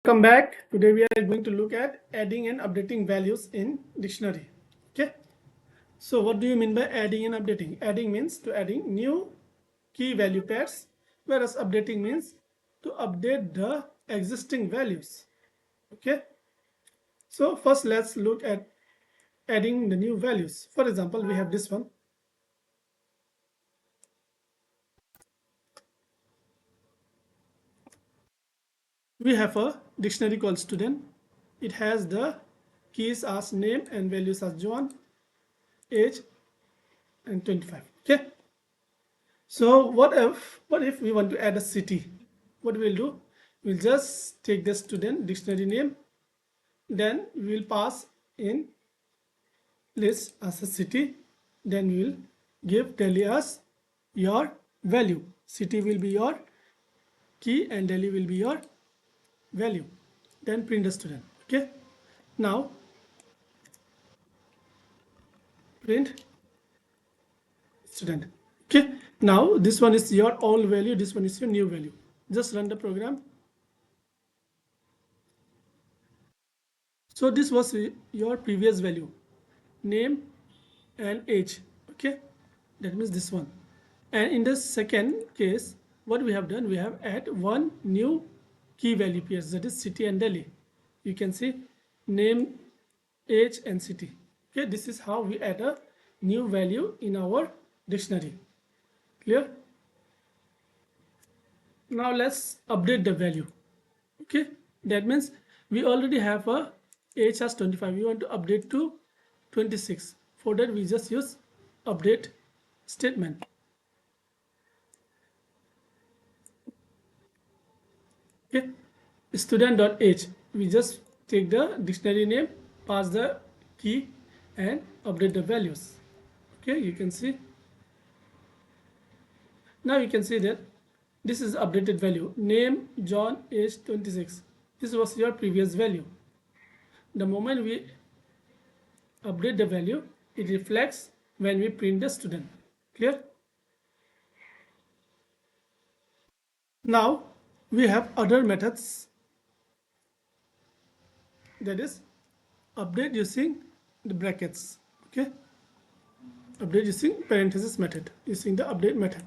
Welcome back. Today we are going to look at adding and updating values in dictionary. Okay. So what do you mean by adding and updating? Adding means to adding new key value pairs, whereas updating means to update the existing values. Okay. So first let's look at adding the new values. For example, we have this one. We have a dictionary called student. It has the keys as name and values as John, age, and 25. Okay. So what if we want to add a city? What we'll do? We'll just take the student dictionary name, then we'll pass in list as a city, then we'll give Delhi as your value. City will be your key and Delhi will be your value. Then print the student. Okay. Now print student. Okay. Now this one is your old value, this one is your new value. Just run the program. So this was your previous value, name and age. Okay, that means this one. And in the second case, what we have done, we have add one new key value pairs, that is city and Delhi. You can see name, age and city. Okay, this is how we add a new value in our dictionary. Clear? Now let's update the value. Okay, that means we already have a age as 25. We want to update to 26. For that we just use update statement. Okay, student.age, we just take the dictionary name, pass the key and update the values. Okay, you can see. Now you can see that this is updated value, name John, age 26. This was your previous value. The moment we update the value, it reflects when we print the student. Clear? Now we have other methods, that is update using the brackets. Okay, update using parenthesis method, using the update method.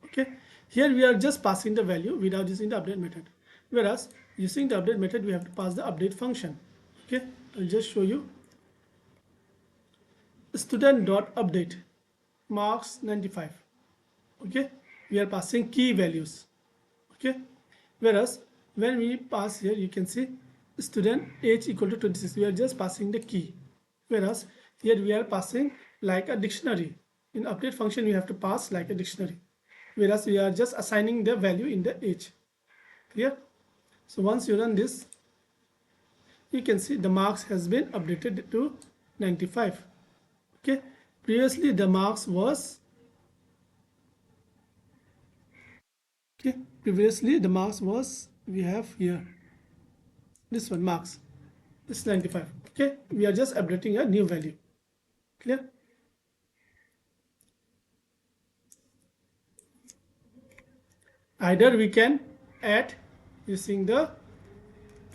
Okay, here we are just passing the value without using the update method, whereas using the update method we have to pass the update function. Okay, I'll just show you. Student.update marks 95. Okay, we are passing key values. Okay, whereas when we pass here, you can see student age equal to 26. We are just passing the key, whereas here we are passing like a dictionary. In update function we have to pass like a dictionary, whereas we are just assigning the value in the age. Clear? So once you run this, you can see the marks has been updated to 95. Okay, previously the marks was we have here this one, marks, this is 95. Okay, we are just updating a new value. Clear? Either we can add using the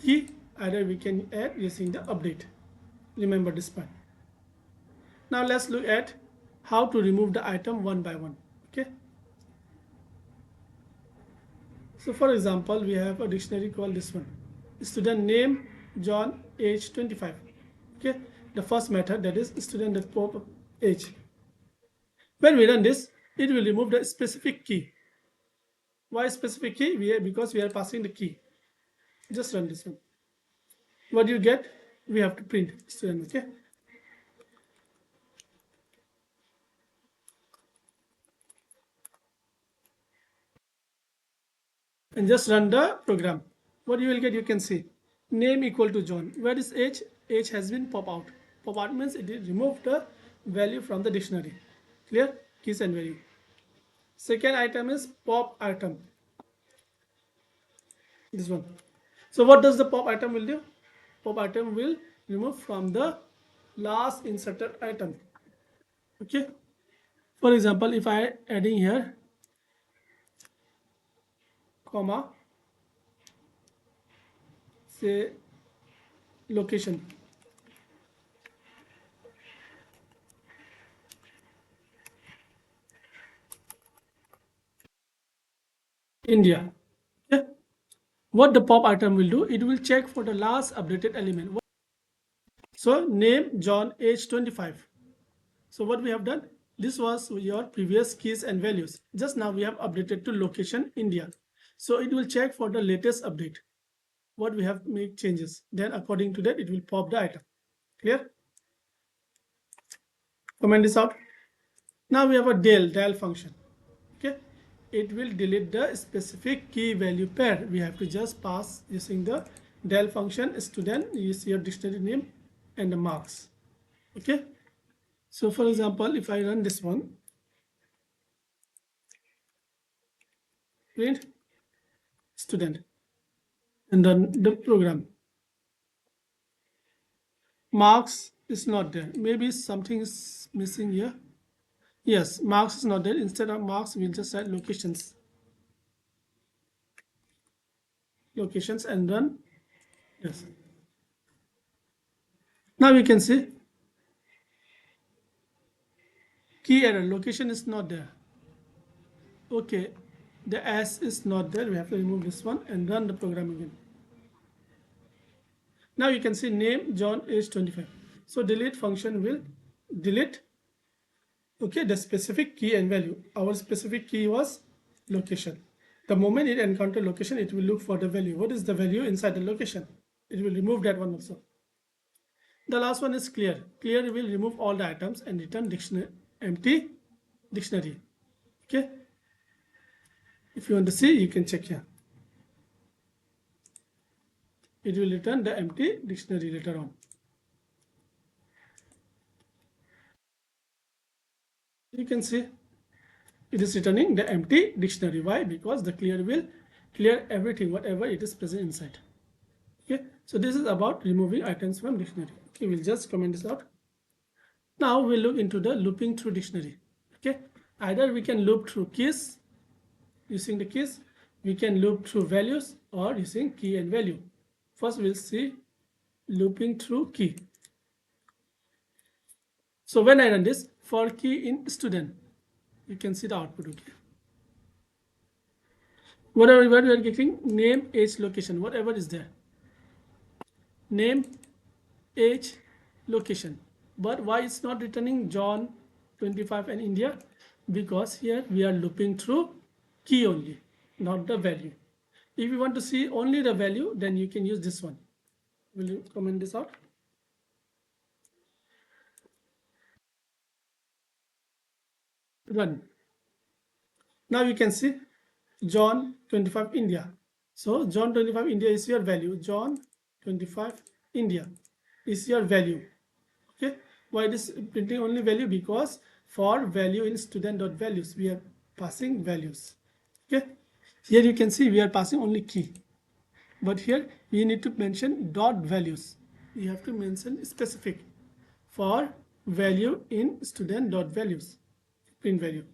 key, either we can add using the update. Remember this point. Now let's look at how to remove the item one by one. Okay, so for example, we have a dictionary called this one, student name John, age 25. Okay, the first method, that is student.pop age. When we run this, it will remove the specific key. Why specific key? Because we are passing the key. Just run this one. What do you get? We have to print student. Okay, and just run the program. What you will get, you can see name equal to John. Where is age? Age has been pop out. Pop out means it removed the value from the dictionary. Clear? Keys and value. Second item is pop item, this one. So what does the pop item will do? Pop item will remove from the last inserted item. Okay, for example, if I adding here comma say location. India. Okay. What the pop item will do, it will check for the last updated element. So name John, age 25. So what we have done, this was your previous keys and values. Just now we have updated to location India. So it will check for the latest update. What we have make changes. Then according to that, it will pop the item. Clear? Comment this out. Now we have a del function. Okay. It will delete the specific key value pair. We have to just pass using the del function student, use your dictionary name and the marks. Okay. So for example, if I run this one, print student and run the program. Marks is not there. Maybe something is missing here. Yes, marks is not there. Instead of marks, we'll just write locations. Locations and run. Yes. Now we can see key error. Location is not there. Okay, the S is not there. We have to remove this one and run the program again. Now you can see name John is 25. So delete function will delete, okay, the specific key and value. Our specific key was location. The moment it encounter location, it will look for the value. What is the value inside the location? It will remove that one also. The last one is clear. Clear will remove all the items and return dictionary, empty dictionary. Okay. If you want to see, you can check here. It will return the empty dictionary later on. You can see it is returning the empty dictionary. Why? Because the clear will clear everything, whatever it is present inside. Okay, so this is about removing items from dictionary. Okay, we'll just comment this out. Now we'll look into the looping through dictionary. Okay, either we can loop through keys using the keys, we can loop through values or using key and value. First we'll see looping through key. So when I run this for key in student, you can see the output. Okay, whatever we are getting, name, age, location, whatever is there, name, age, location. But why it's not returning John 25 and India? Because here we are looping through key only, not the value. If you want to see only the value, then you can use this one. Will you comment this out? Run. Now you can see John 25 India. So John 25 India is your value. John 25 India is your value. Okay. Why it is printing only value? Because for value in student.values, we are passing values. Okay. Here you can see we are passing only key. But here we need to mention dot values. You have to mention specific for value in student.values, print value.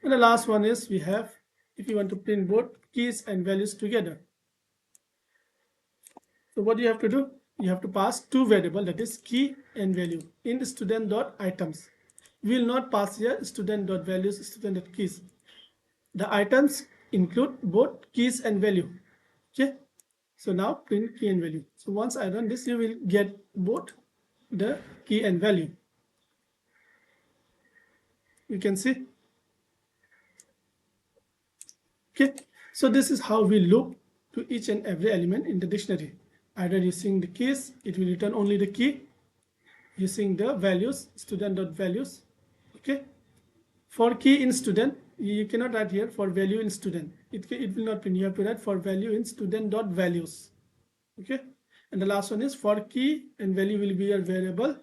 And the last one is we have, if you want to print both keys and values together. So what you have to do? You have to pass two variables, that is key and value, in the student.items. We will not pass here student.values, student.keys. The items include both keys and value. Okay. So now print key and value. So once I run this, you will get both the key and value. You can see. Okay. So this is how we loop to each and every element in the dictionary. Either using the keys, it will return only the key. Using the values, student.values. Okay. For key in student, you cannot write here for value in student. It will not print. You have to write for value in student.values. Okay. And the last one is for key and value will be a variable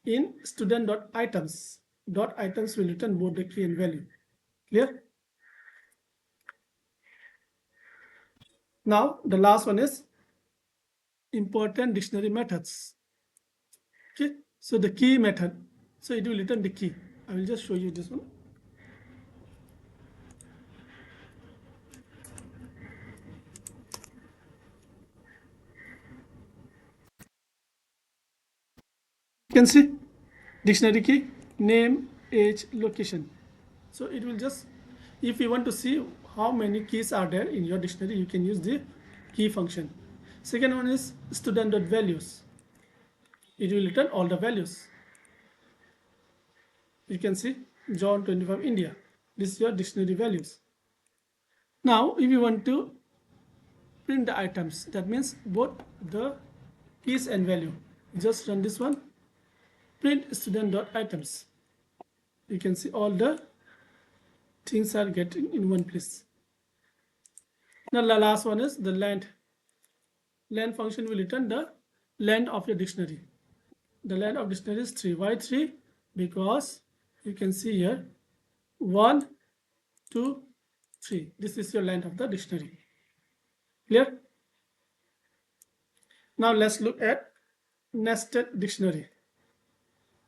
in student.items. Dot items will return both the key and value. Clear? Now the last one is important dictionary methods. Okay. So the key method. So it will return the key. I will just show you this one. You can see dictionary key, name, age, location. So it will just, if you want to see how many keys are there in your dictionary, you can use the key function. Second one is student.values. It will return all the values. You can see John 25 India. This is your dictionary values. Now if you want to print the items, that means both the keys and value, just run this one, print student.items. You can see all the things are getting in one place. Now the last one is the length. Length function will return the length of your dictionary. The length of dictionary is 3. Why 3? Because you can see here 1, 2, 3. This is your length of the dictionary. Clear? Now let's look at nested dictionary.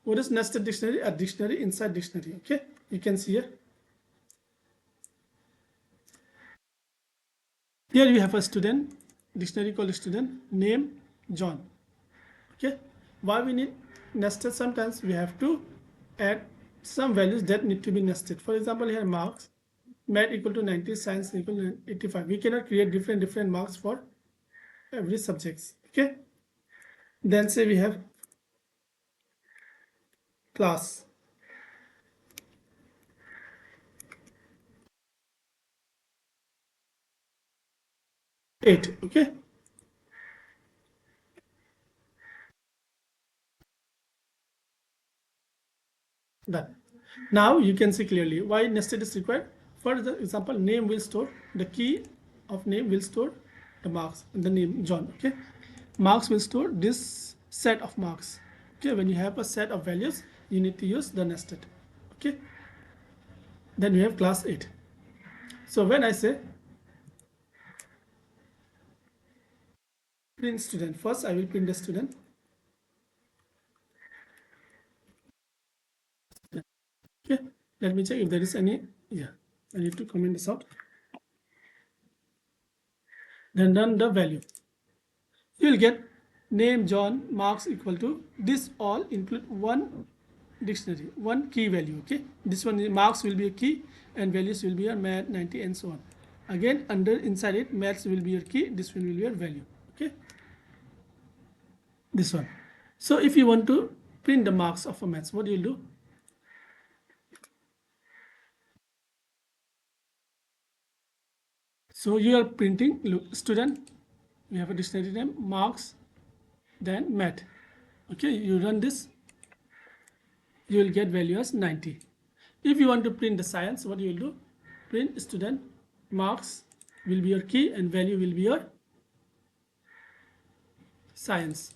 What is nested dictionary? A dictionary inside dictionary. Okay, you can see here. Here you have a student, dictionary called student, name John. Okay, why we need nested? Sometimes we have to add some values that need to be nested. For example, here marks, math equal to 90, science equal to 85. We cannot create different marks for every subjects. Okay, then say we have class. Eight. Okay, done. Now you can see clearly why nested is required. For example, name will store the key of name will store the marks and the name John. Okay, marks will store this set of marks. Okay, when you have a set of values, you need to use the nested. Okay, then we have class 8. So when I say print student, first I will print the student. Okay, let me check if there is any. Yeah, I need to comment this out. Then run the value. You will get name John, marks equal to this, all include one dictionary, one key value. Okay, this one marks will be a key and values will be your math 90 and so on. Again, under inside it, maths will be your key, this one will be your value. Okay, this one. So if you want to print the marks of a maths, what do you do? So you are printing, look, student, we have a dictionary name, marks, then math. Okay, you run this, you will get value as 90. If you want to print the science, what you will do? Print student, marks will be your key and value will be your science.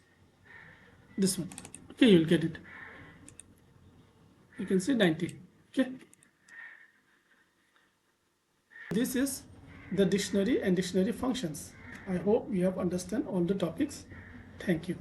This one. Okay, you will get it. You can see 90. Okay. This is the dictionary and dictionary functions. I hope you have understand all the topics. Thank you.